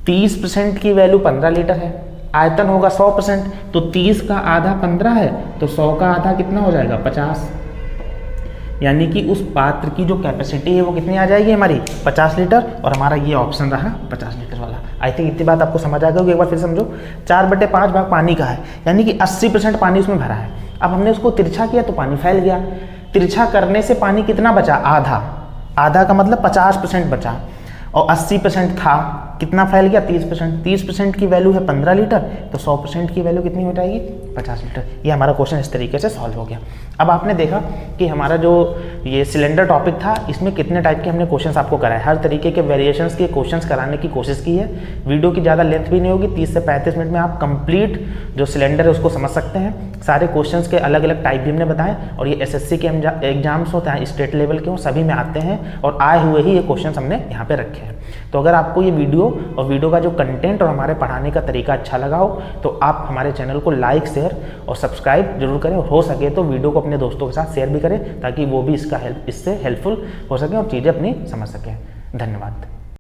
30% की वैल्यू 15 लीटर है, आयतन होगा 100%, तो 30 का आधा 15 है, तो 100 का आधा कितना हो जाएगा? 50। यानी कि उस पात्र की जो कैपेसिटी है वो कितनी आ जाएगी हमारी? 50 लीटर। और हमारा ये ऑप्शन रहा 50 लीटर वाला। आई थिंक इतनी बात आपको समझ आ गई होगी। एक बार फिर समझो, 4/5 भाग पानी का है, यानी कि 80% पानी उसमें भरा है। अब हमने उसको तिरछा किया तो पानी फैल गया। तिरछा करने से पानी कितना बचा? आधा। आधा का मतलब 50% बचा, और 80% था, कितना फैल गया? 30%। 30% की वैल्यू है 15 लीटर, तो 100% की वैल्यू कितनी हो जाएगी? 50 लीटर। ये हमारा क्वेश्चन इस तरीके से सॉल्व हो गया। अब आपने देखा कि हमारा जो ये सिलेंडर टॉपिक था, इसमें कितने टाइप के हमने क्वेश्चंस आपको कराए, हर तरीके के वेरिएशंस के क्वेश्चंस कराने की कोशिश की है। वीडियो की ज़्यादा लेंथ भी नहीं होगी, 30 से 35 मिनट में आप कंप्लीट जो सिलेंडर है उसको समझ सकते हैं। सारे क्वेश्चंस के अलग अलग टाइप भी हमने बताए, और ये SSC के एग्जाम्स होते हैं, स्टेट लेवल के हो, सभी में आते हैं, और आए हुए ही ये क्वेश्चन हमने यहाँ पे रखे हैं। तो अगर आपको ये वीडियो और वीडियो का जो कंटेंट और हमारे पढ़ाने का तरीका अच्छा लगा हो, तो आप हमारे चैनल को लाइक, शेयर और सब्सक्राइब जरूर करें, और हो सके तो वीडियो को अपने दोस्तों के साथ शेयर भी करें, ताकि वो भी इससे हेल्पफुल हो सके और चीज़ें अपनी समझ सकें। धन्यवाद।